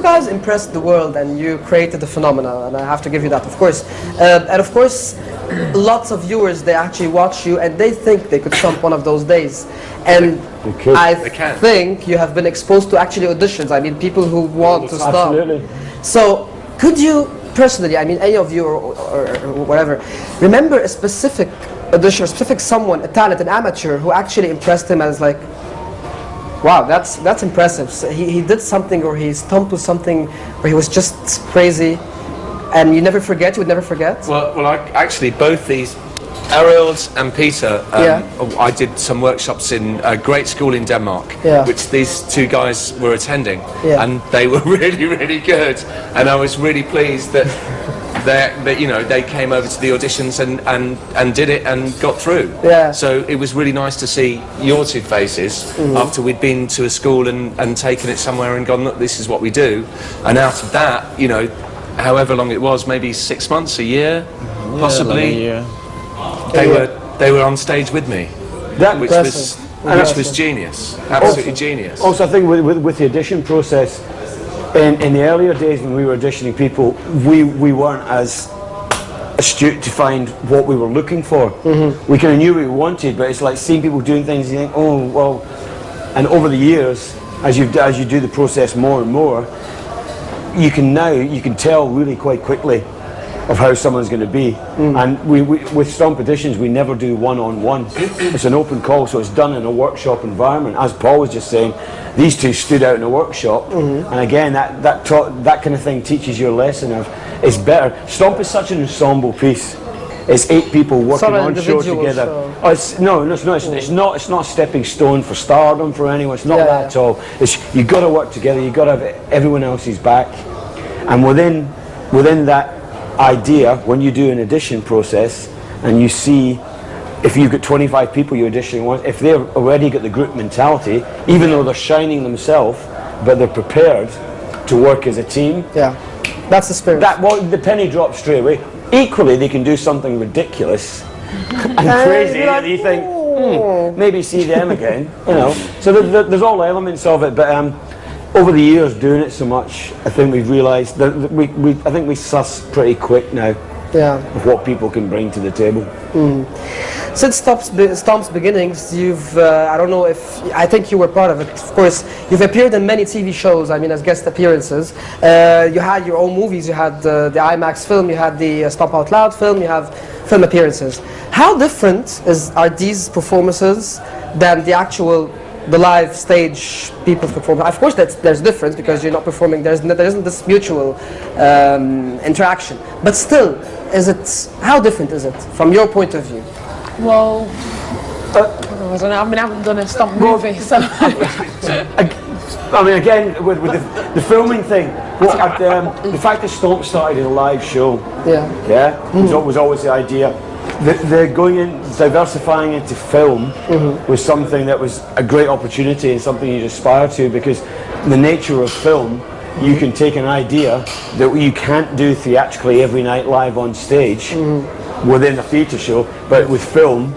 you guys impressed the world and you created the phenomena, and I have to give you that, of course. And of course, lots of viewers, they actually watch you and they think they could stomp one of those days. And I think you have been exposed to actually auditions. I mean, people who want to stomp. Absolutely. So, could you personally, I mean, any of you or whatever, remember a specific audition, or specific someone, a talent, an amateur, who actually impressed him as like, wow, that's impressive. So he did something, or he stomped with something where he was just crazy, and you never forget, you would never forget? Well, actually, both these, Ariel's and Peter, I did some workshops in a great school in Denmark, which these two guys were attending, and they were really, really good, and I was really pleased that they came over to the auditions and did it and got through. So it was really nice to see your two faces after we'd been to a school and taken it somewhere and gone, look, this is what we do, and out of that, you know, however long it was, maybe 6 months, a year, possibly. They were on stage with me, which was genius, absolutely genius. Also, I think with the audition process, in the earlier days when we were auditioning people, we weren't as astute to find what we were looking for. We kind of knew what we wanted, but it's like seeing people doing things and you think, oh well. And over the years, as you do the process more and more, you can tell really quite quickly of how someone's going to be. And with STOMP auditions, we never do one-on-one. It's an open call, so it's done in a workshop environment. As Paul was just saying, these two stood out in a workshop, and again, that kind of thing teaches you a lesson of it's better. STOMP is such an ensemble piece. It's 8 people working on show together. Oh, it's not a stepping stone for stardom for anyone. It's not that at all. You've got to work together. You've got to have everyone else's back, and within that idea, when you do an audition process and you see if you've got 25 people you're auditioning once, if they've already got the group mentality, even though they're shining themselves, but they're prepared to work as a team, that's the spirit. The penny drops straight away. Equally, they can do something ridiculous and crazy that you think, maybe see them again, you know. So there's all elements of it, but over the years doing it so much, I think we've realised that I think we suss pretty quick now of what people can bring to the table. Since Stomp's beginnings, you've, I don't know if, I think you were part of it, of course, you've appeared in many TV shows, I mean, as guest appearances. You had your own movies, you had the IMAX film, you had the Stomp Out Loud film, you have film appearances. How different are these performances than the live stage people perform? Of course there's difference because you're not performing, there isn't this mutual interaction, but still, how different is it from your point of view? Well, I don't know, I haven't done a Stomp movie, so... I mean, again, with the filming thing, the fact that Stomp started in a live show, was always the idea. They're going in, diversifying into film was something that was a great opportunity and something you'd aspire to, because the nature of film, you can take an idea that you can't do theatrically every night live on stage within a theatre show, but with film,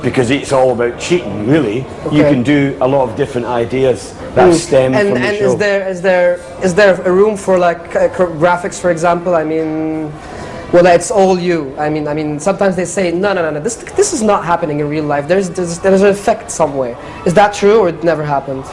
because it's all about cheating really, you can do a lot of different ideas that stem from the show. And is there a room for like graphics, for example? I mean, well, it's all you. I mean, sometimes they say, no, this is not happening in real life. There's an effect somewhere. Is that true, or it never happened?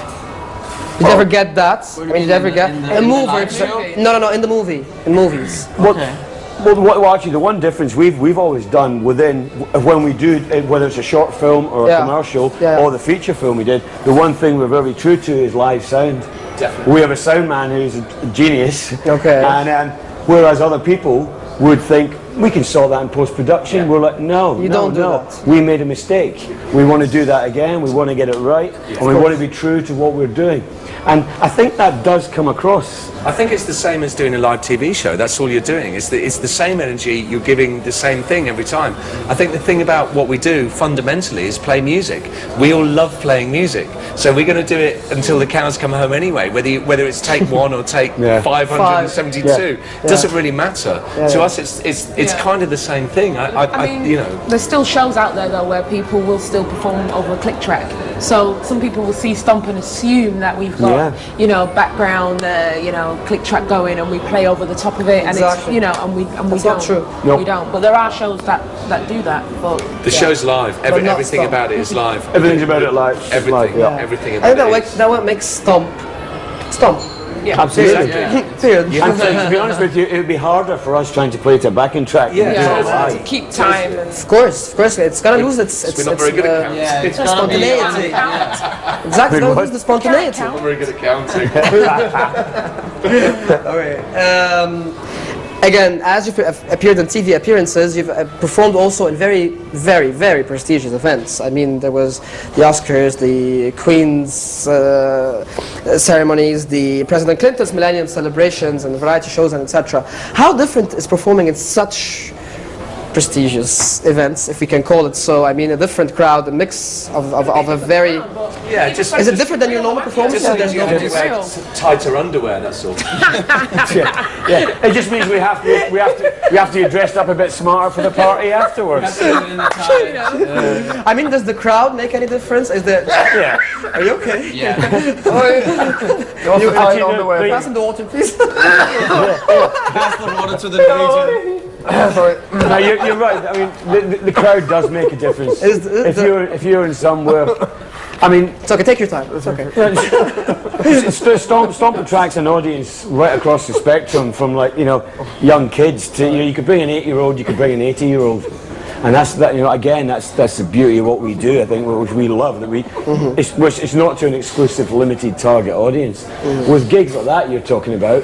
You never get that? I mean, you never get a movie? No, in the movie, in movies. Well, actually, the one difference we've always done when we do, whether it's a short film or a commercial or the feature film we did, the one thing we're very true to is live sound. Definitely. We have a sound man who's a genius, and whereas other people would think, we can sort that in post-production. We're like, no, you don't do that. We made a mistake. We want to do that again. We want to get it right, and we want to be true to what we're doing. And I think that does come across. I think it's the same as doing a live TV show. That's all you're doing. It's the same energy. You're giving the same thing every time. I think the thing about what we do fundamentally is play music. We all love playing music, so we're going to do it until the cows come home anyway. Whether it's take 1 or take 572, it doesn't really matter. To us, it's kind of the same thing. I mean, you know, there's still shows out there though where people will still perform over a click track. So some people will see Stomp and assume that we've got, you know, background, you know, click track going, and we play over the top of it, and it's, you know, and we That's don't. not true. We don't. But there are shows that do that. But the show's live. Everything Stomp. about it is live. Everything's about it live. Everything. Live, yeah. Everything I about think it. that what makes Stomp. yeah, Absolutely. Period. And to be honest with you, it would be harder for us trying to play to a backing track. to keep time. And Of course, it's gonna lose its We're not very good at counting. It's gonna be spontaneity. Exactly, it's gonna lose the spontaneity. We're not very good at counting. Okay. Again, as you've appeared in TV appearances, you've performed also in very, very, very prestigious events. I mean, there was the Oscars, the Queen's ceremonies, the President Clinton's Millennium celebrations, and variety shows, and etc. How different is performing in such prestigious events, if we can call it so? I mean, a different crowd, a mix of a very... Yeah, just Is it different than your normal performance? just There's no you wear tighter underwear. That's all. Yeah, it just means we have to be dressed up a bit smarter for the party afterwards. I mean, does the crowd make any difference? Is there... Yeah. Are you okay? Yeah. You Actually, underwear. Pass in the water, please. Pass the water to the Norwegian. No, you're right. I mean, the crowd does make a difference. If you're in somewhere, I mean, It's okay, take your time. It's okay. Stomp attracts an audience right across the spectrum, from, like, you know, young kids to, you know, you could bring an 8-year-old, you could bring an 80-year-old, and that's that. You know, again, that's the beauty of what we do. I think, which we love, that we it's not to an exclusive, limited target audience. With gigs like that you're talking about,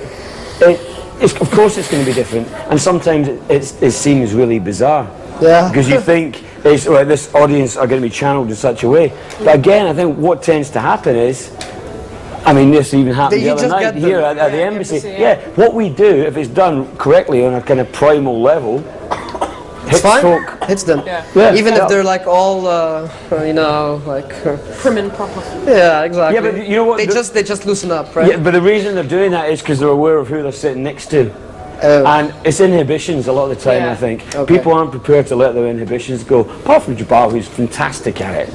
of course it's going to be different, and sometimes it seems really bizarre. Yeah. Because you think this audience are going to be channeled in such a way. But again, I think what tends to happen is, I mean, this even happened the other night here at the embassy. What we do, if it's done correctly on a kind of primal level, hits folk. Hits them. Yeah. Even if they're like all, you know, like... prim and proper. Yeah, exactly. Yeah, but you know what? They just loosen up, right? Yeah, but the reason they're doing that is because they're aware of who they're sitting next to. And it's inhibitions a lot of the time, I think. Okay. People aren't prepared to let their inhibitions go, apart from Jabal, who's fantastic at it.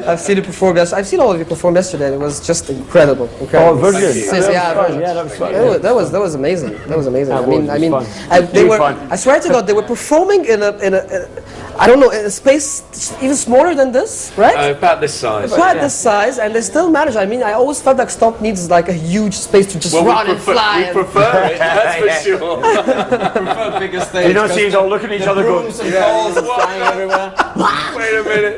I've seen it perform. I've seen all of you perform yesterday. It was just incredible. Oh, Virgin. Virgin. Yeah, that was fun. That was amazing. That was amazing. That was fun. They It was were. fun. I swear to God, they were performing in a I don't know, in a space even smaller than this, right? About this size. About this size, and they still manage. I mean, I always felt like Stomp needs like a huge space to just run and fly. We prefer it, that's for sure. Prefer bigger stage. You don't see us all looking at each other going, Brooms and balls and flying everywhere. Wait a minute.